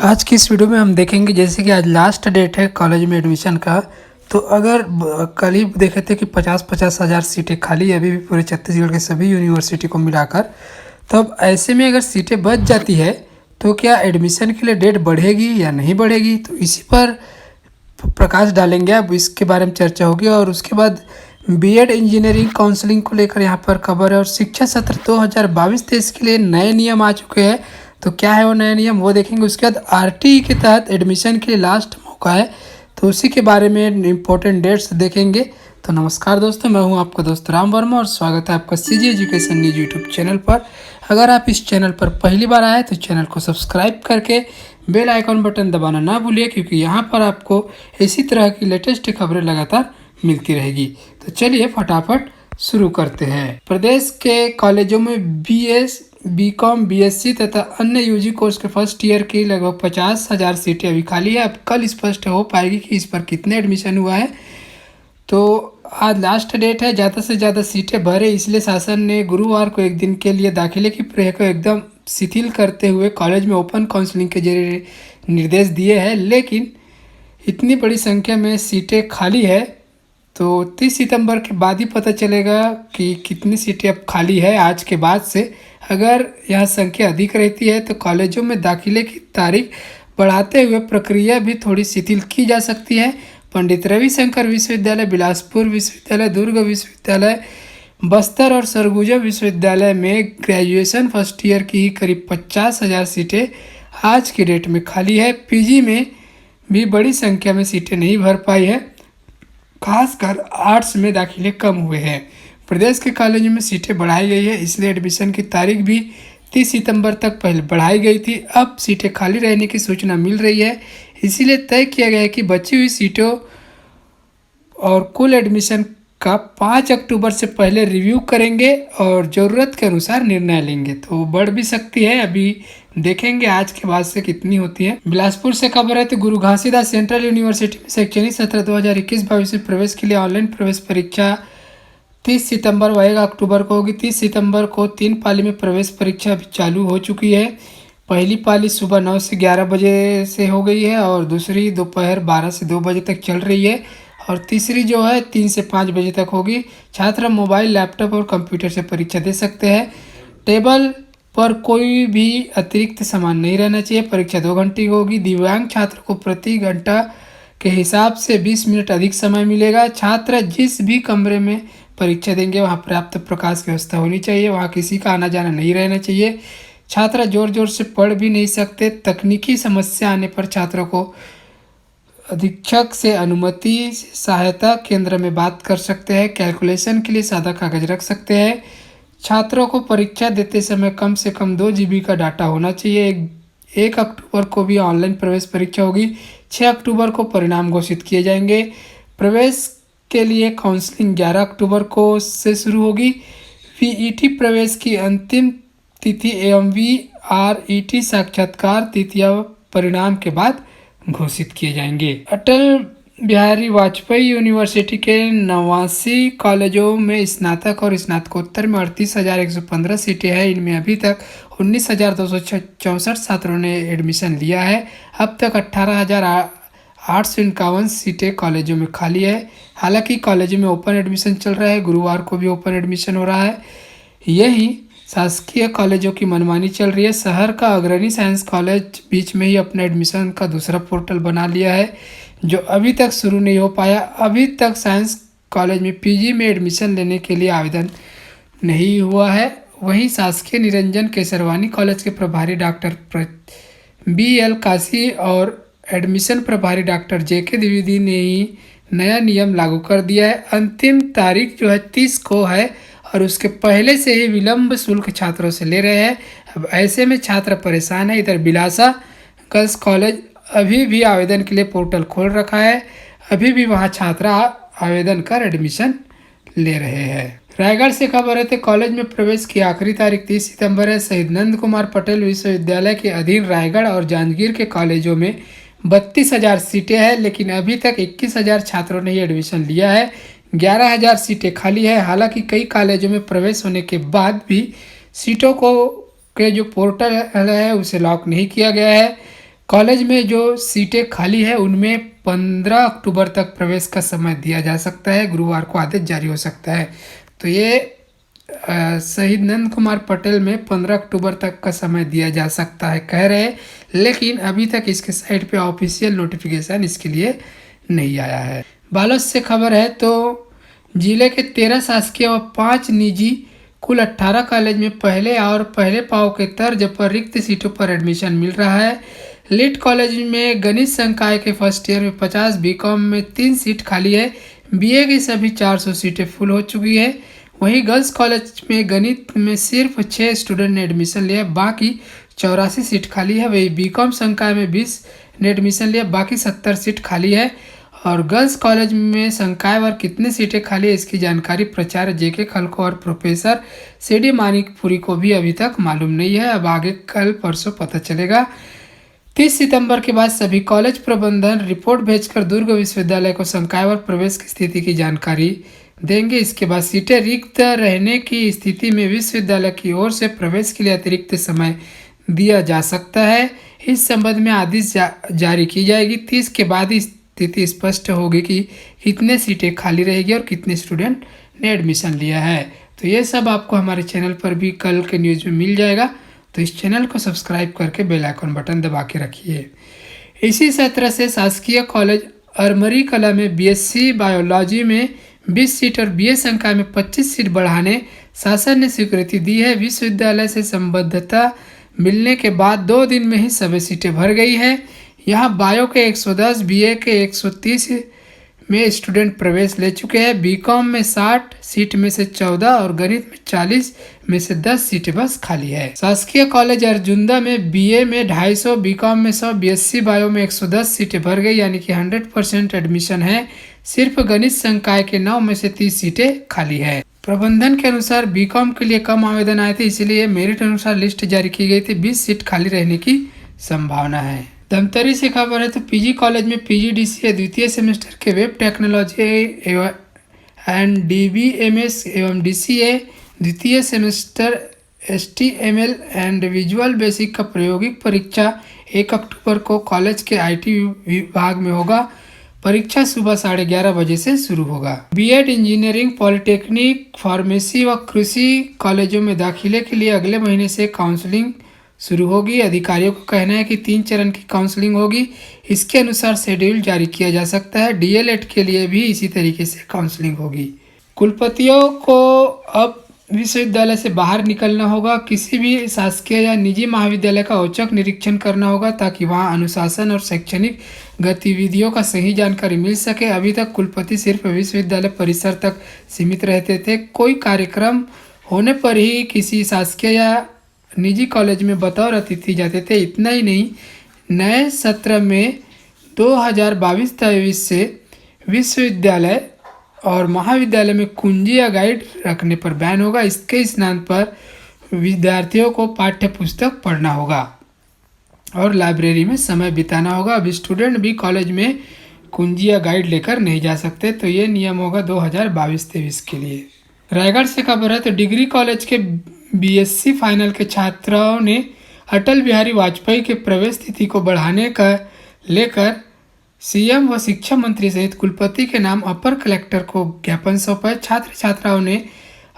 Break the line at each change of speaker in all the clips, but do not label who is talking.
आज की इस वीडियो में हम देखेंगे जैसे कि आज लास्ट डेट है कॉलेज में एडमिशन का। तो अगर कल ही देखे थे कि 50-50 हज़ार सीटें खाली है अभी भी पूरे छत्तीसगढ़ के सभी यूनिवर्सिटी को मिलाकर। तो अब ऐसे में अगर सीटें बच जाती है तो क्या एडमिशन के लिए डेट बढ़ेगी या नहीं बढ़ेगी, तो इसी पर प्रकाश डालेंगे। अब इसके बारे में चर्चा होगी और उसके बाद बीएड इंजीनियरिंग काउंसलिंग को लेकर यहाँ पर खबर है। और शिक्षा सत्र 2022-23 के लिए नए नियम आ चुके हैं। तो क्या है वो नए नियम, वो देखेंगे। उसके बाद आरटीई के तहत एडमिशन के लिए लास्ट मौका है, तो उसी के बारे में इम्पोर्टेंट डेट्स देखेंगे। तो नमस्कार दोस्तों, मैं हूं आपका दोस्त राम वर्मा और स्वागत है आपका CG education news YouTube channel पर। अगर आप इस चैनल पर पहली बार आए तो चैनल को सब्सक्राइब करके बेल आइकॉन बटन दबाना ना भूलिए, क्योंकि यहाँ पर आपको इसी तरह की लेटेस्ट खबरें लगातार मिलती रहेगी। तो चलिए फटाफट शुरू करते हैं। प्रदेश के कॉलेजों में बीएस, बीकॉम, बीएससी तथा अन्य यूजी कोर्स के फर्स्ट ईयर की लगभग 50,000 सीटें अभी खाली है। अब कल स्पष्ट हो पाएगी कि इस पर कितने एडमिशन हुआ है। तो आज लास्ट डेट है, ज़्यादा से ज़्यादा सीटें भरे, इसलिए शासन ने गुरुवार को एक दिन के लिए दाखिले की प्रक्रिया को एकदम शिथिल करते हुए कॉलेज में ओपन काउंसलिंग के जरिए निर्देश दिए हैं। लेकिन इतनी बड़ी संख्या में सीटें खाली है तो 30 सितंबर के बाद ही पता चलेगा कि कितनी सीटें अब खाली है। आज के बाद से अगर यह संख्या अधिक रहती है तो कॉलेजों में दाखिले की तारीख बढ़ाते हुए प्रक्रिया भी थोड़ी शिथिल की जा सकती है। पंडित रविशंकर विश्वविद्यालय, बिलासपुर विश्वविद्यालय, दुर्ग विश्वविद्यालय, बस्तर और सरगुजा विश्वविद्यालय में ग्रेजुएशन फर्स्ट ईयर की ही करीब 50,000 सीटें आज की डेट में खाली है। पीजी में भी बड़ी संख्या में सीटें नहीं भर पाई है, खासकर आर्ट्स में दाखिले कम हुए हैं। प्रदेश के कॉलेजों में सीटें बढ़ाई गई है, इसलिए एडमिशन की तारीख भी 30 सितंबर तक पहले बढ़ाई गई थी। अब सीटें खाली रहने की सूचना मिल रही है, इसीलिए तय किया गया है कि बची हुई सीटों और कुल एडमिशन का 5 अक्टूबर से पहले रिव्यू करेंगे और ज़रूरत के अनुसार निर्णय लेंगे। तो बढ़ भी सकती है, अभी देखेंगे आज के बाद से कितनी होती है। बिलासपुर से खबर है तो गुरु घासीदास सेंट्रल यूनिवर्सिटी में शैक्षणिक सत्र 2021-22 में प्रवेश के लिए ऑनलाइन प्रवेश परीक्षा 30 सितंबर व 1 अक्टूबर को होगी। 30 सितंबर को 3 पाली में प्रवेश परीक्षा भी चालू हो चुकी है। पहली पाली सुबह 9 से 11 बजे से हो गई है और दूसरी दोपहर 12 से 2 बजे तक चल रही है और तीसरी जो है 3 से 5 बजे तक होगी। छात्र मोबाइल, लैपटॉप और कंप्यूटर से परीक्षा दे सकते हैं। टेबल पर कोई भी अतिरिक्त सामान नहीं रहना चाहिए। परीक्षा 2 घंटे की होगी। दिव्यांग छात्र को प्रति घंटा के हिसाब से 20 मिनट अधिक समय मिलेगा। छात्र जिस भी कमरे में परीक्षा देंगे वहाँ पर्याप्त प्रकाश की व्यवस्था होनी चाहिए, वहाँ किसी का आना जाना नहीं रहना चाहिए। छात्र जोर जोर से पढ़ भी नहीं सकते। तकनीकी समस्या आने पर छात्रों को अधीक्षक से अनुमति सहायता केंद्र में बात कर सकते हैं। कैलकुलेशन के लिए सादा कागज रख सकते हैं। छात्रों को परीक्षा देते समय कम से कम 2 GB का डाटा होना चाहिए। 1 अक्टूबर को भी ऑनलाइन प्रवेश परीक्षा होगी। 6 अक्टूबर को परिणाम घोषित किए जाएंगे। प्रवेश के लिए काउंसलिंग 11 अक्टूबर को से शुरू होगी। वीईटी प्रवेश की अंतिम तिथि एवं वीआरईटी साक्षात्कार तिथियां परिणाम के बाद घोषित किए जाएंगे। अटल बिहारी वाजपेयी यूनिवर्सिटी के 89 कॉलेजों में स्नातक और स्नातकोत्तर में 38,115 सीटें हैं। इनमें अभी तक 19,264 छात्रों ने एडमिशन लिया है। अब तक 18,851 सीटें कॉलेजों में खाली है। हालांकि कॉलेजों में ओपन एडमिशन चल रहा है, गुरुवार को भी ओपन एडमिशन हो रहा है। यही शासकीय कॉलेजों की मनमानी चल रही है। शहर का अग्रणी साइंस कॉलेज बीच में ही अपने एडमिशन का दूसरा पोर्टल बना लिया है, जो अभी तक शुरू नहीं हो पाया। अभी तक साइंस कॉलेज में पीजी में एडमिशन लेने के लिए आवेदन नहीं हुआ है। वहीं शासकीय निरंजन केसरवानी कॉलेज के प्रभारी डॉक्टर BL काशी और एडमिशन प्रभारी डॉक्टर JK द्विवेदी ने ही नया नियम लागू कर दिया है। अंतिम तारीख जो है 30 को है और उसके पहले से ही विलंब शुल्क छात्रों से ले रहे हैं। अब ऐसे में छात्र परेशान है। इधर बिलासा गर्ल्स कॉलेज अभी भी आवेदन के लिए पोर्टल खोल रखा है, अभी भी वहाँ छात्र आवेदन कर एडमिशन ले रहे हैं। रायगढ़ से खबर है तो कॉलेज में प्रवेश की आखिरी तारीख 30 सितंबर है। शहीद नंद कुमार पटेल विश्वविद्यालय के अधीन रायगढ़ और जांजगीर के कॉलेजों में 32,000 सीटें हैं, लेकिन अभी तक 21,000 छात्रों ने ही एडमिशन लिया है। 11,000 सीटें खाली है। हालांकि कई कॉलेजों में प्रवेश होने के बाद भी सीटों को के जो पोर्टल है उसे लॉक नहीं किया गया है। कॉलेज में जो सीटें खाली है उनमें 15 अक्टूबर तक प्रवेश का समय दिया जा सकता है, गुरुवार को आदेश जारी हो सकता है। तो ये शहीद नंद कुमार पटेल में 15 अक्टूबर तक का समय दिया जा सकता है कह रहे हैं, लेकिन अभी तक इसके साइट पे ऑफिशियल नोटिफिकेशन इसके लिए नहीं आया है। बालोद से खबर है तो जिले के 13 शासकीय व 5 निजी कुल 18 कॉलेज में पहले पाव के तर्ज पर रिक्त सीटों पर एडमिशन मिल रहा है। लीड कॉलेज में गणित संकाय के फर्स्ट ईयर में 50, बीकॉम में 3 सीट खाली है, बीए की सभी 400 सीटें फुल हो चुकी है। वहीं गर्ल्स कॉलेज में गणित में सिर्फ 6 स्टूडेंट ने एडमिशन लिया, बाकी 84 सीट खाली है। वही बीकॉम संकाय में 20 ने एडमिशन लिया, बाकी 70 सीट खाली है। और गर्ल्स कॉलेज में संकाय वर कितनी सीटें खाली है इसकी जानकारी प्राचार्य जेके खलको और प्रोफेसर सीडी मानिकपुरी को भी अभी तक मालूम नहीं है। अब आगे कल परसों पता चलेगा। 30 सितंबर के बाद सभी कॉलेज प्रबंधन रिपोर्ट भेजकर दुर्ग विश्वविद्यालय को संकाय वर प्रवेश की स्थिति की जानकारी देंगे। इसके बाद सीटें रिक्त रहने की स्थिति में विश्वविद्यालय की ओर से प्रवेश के लिए अतिरिक्त समय दिया जा सकता है। इस संबंध में आदेश जारी की जाएगी। 30 के बाद स्थिति स्पष्ट होगी कि कितने सीटें खाली रहेगी और कितने स्टूडेंट ने एडमिशन लिया है। तो ये सब आपको हमारे चैनल पर भी कल के न्यूज़ में मिल जाएगा। तो इस चैनल को सब्सक्राइब करके बेल आइकन बटन दबा के रखिए। इसी तरह से शासकीय कॉलेज अरमरी कला में बीएससी बायोलॉजी में 20 सीट और बीए संकाय में 25 सीट बढ़ाने शासन ने स्वीकृति दी है। विश्वविद्यालय से संबद्धता मिलने के बाद 2 दिन में ही सभी सीटें भर गई है। यहाँ बायो के 110, बीए के 130 में स्टूडेंट प्रवेश ले चुके हैं। बीकॉम में 60 सीट में से 14 और गणित में 40 में से 10 सीटें बस खाली है। शासकीय कॉलेज अर्जुंदा में बीए में 250, बीकॉम में 100, बीएससी बायो में 110 सीटें भर गई, यानी कि 100% एडमिशन है। सिर्फ गणित संकाय के 9 में से 30 सीटें खाली है। प्रबंधन के अनुसार बीकॉम के लिए कम आवेदन आए थे, इसलिए मेरिट अनुसार लिस्ट जारी की गई थी। 20 सीट खाली रहने की संभावना है। धमतरी से खबर है तो पीजी कॉलेज में पीजीडीसीए द्वितीय सेमेस्टर के वेब टेक्नोलॉजी एंड डीबीएमएस एवं डीसीए द्वितीय semester HTML and visual basic का प्रायोगिक परीक्षा 1 अक्टूबर को कॉलेज के आईटी विभाग में होगा। परीक्षा सुबह 11:30 बजे से शुरू होगा। बीएड, इंजीनियरिंग, पॉलिटेक्निक, फार्मेसी व कृषि कॉलेजों में दाखिले के लिए अगले महीने से काउंसलिंग शुरू होगी। अधिकारियों का कहना है कि 3 चरण की काउंसलिंग होगी। इसके अनुसार शेड्यूल जारी किया जा सकता है। डीएलएड के लिए भी इसी तरीके से काउंसलिंग होगी। कुलपतियों को अब विश्वविद्यालय से बाहर निकलना होगा। किसी भी शासकीय या निजी महाविद्यालय का औचक निरीक्षण करना होगा ताकि वहां अनुशासन और शैक्षणिक गतिविधियों का सही जानकारी मिल सके। अभी तक कुलपति सिर्फ विश्वविद्यालय परिसर तक सीमित रहते थे। कोई कार्यक्रम होने पर ही किसी शासकीय या निजी कॉलेज में बतौर अतिथि जाते थे। इतना ही नहीं, नए सत्र में 2022-23 से विश्वविद्यालय और महाविद्यालय में कुंजी या गाइड रखने पर बैन होगा। इसके स्नान पर विद्यार्थियों को पाठ्य पुस्तक पढ़ना होगा और लाइब्रेरी में समय बिताना होगा। अब स्टूडेंट भी कॉलेज में कुंजी या गाइड लेकर नहीं जा सकते। तो ये नियम होगा 2022-23 के लिए। रायगढ़ से खबर है तो डिग्री कॉलेज के बीएससी फाइनल के छात्राओं ने अटल बिहारी वाजपेयी के प्रवेश तिथि को बढ़ाने का लेकर सीएम व शिक्षा मंत्री सहित कुलपति के नाम अपर कलेक्टर को ज्ञापन सौंपा। छात्र छात्राओं ने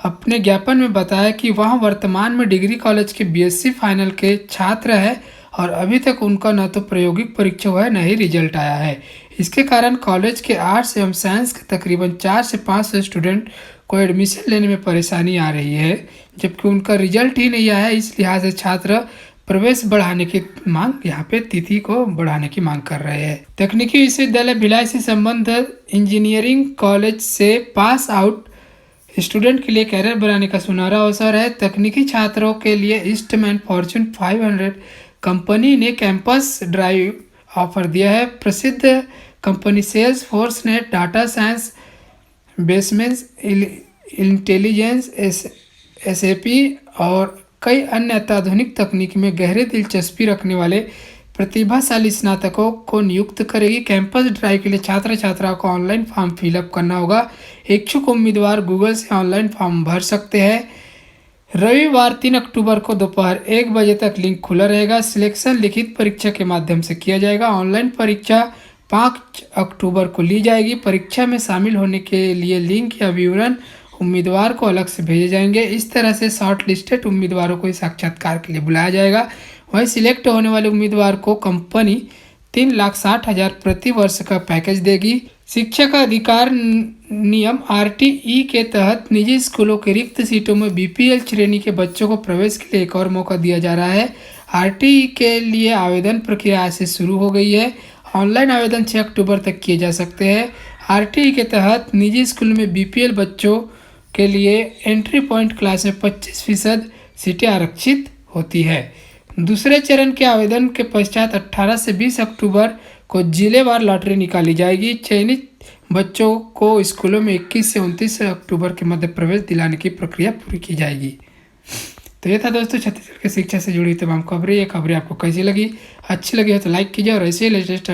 अपने ज्ञापन में बताया कि वह वर्तमान में डिग्री कॉलेज के बीएससी फाइनल के छात्र है और अभी तक उनका न तो प्रायोगिक परीक्षा हुआ है न ही रिजल्ट आया है। इसके कारण कॉलेज के आर्ट्स एवं साइंस के तकरीबन 400 से 500 स्टूडेंट को एडमिशन लेने में परेशानी आ रही है, जबकि उनका रिजल्ट ही नहीं आया है। इस लिहाज से छात्र प्रवेश बढ़ाने की मांग, यहाँ पे तिथि को बढ़ाने की मांग कर रहे हैं। तकनीकी विश्वविद्यालय भिलाई से संबंधित इंजीनियरिंग कॉलेज से पास आउट स्टूडेंट के लिए कैरियर बनाने का सुनहरा अवसर है। तकनीकी छात्रों के लिए ईस्टमैन फॉर्च्यून 500 कंपनी ने कैंपस ड्राइव ऑफर दिया है। प्रसिद्ध कंपनी सेल्स फोर्स ने data science, basements, intelligence, SAP और कई अन्य अत्याधुनिक तकनीक में गहरे दिलचस्पी रखने वाले प्रतिभाशाली स्नातकों को नियुक्त करेगी। कैंपस ड्राइव के लिए छात्र छात्राओं को ऑनलाइन फॉर्म फिलअप करना होगा। इच्छुक उम्मीदवार गूगल से ऑनलाइन फॉर्म भर सकते हैं। रविवार 3 अक्टूबर को दोपहर 1 बजे तक लिंक खुला रहेगा। सिलेक्शन लिखित परीक्षा के माध्यम से किया जाएगा। ऑनलाइन परीक्षा 5 अक्टूबर को ली जाएगी। परीक्षा में शामिल होने के लिए लिंक या विवरण उम्मीदवार को अलग से भेजे जाएंगे। इस तरह से शॉर्ट लिस्टेड उम्मीदवारों को इस साक्षात्कार के लिए बुलाया जाएगा। वहीं सिलेक्ट होने वाले उम्मीदवार को कंपनी 3,60,000 प्रति वर्ष का पैकेज देगी। शिक्षा का अधिकार नियम RTE के तहत निजी स्कूलों के रिक्त सीटों में BPL श्रेणी के बच्चों को प्रवेश के लिए एक और मौका दिया जा रहा है। RTE के लिए आवेदन प्रक्रिया आज से शुरू हो गई है। ऑनलाइन आवेदन 6 अक्टूबर तक किए जा सकते हैं। RTE के तहत निजी स्कूल में BPL बच्चों के लिए एंट्री पॉइंट क्लास में 25% सीटें आरक्षित होती है। दूसरे चरण के आवेदन के पश्चात 18 से 20 अक्टूबर को जिलेवार लॉटरी निकाली जाएगी। चयनित बच्चों को स्कूलों में 21 से 29 अक्टूबर के मध्य प्रवेश दिलाने की प्रक्रिया पूरी की जाएगी। तो ये था दोस्तों छत्तीसगढ़ की शिक्षा से जुड़ी तमाम खबरें। ये खबरें आपको कैसी लगी? अच्छी लगी हो तो लाइक कीजिए और ऐसे ही लेटेस्ट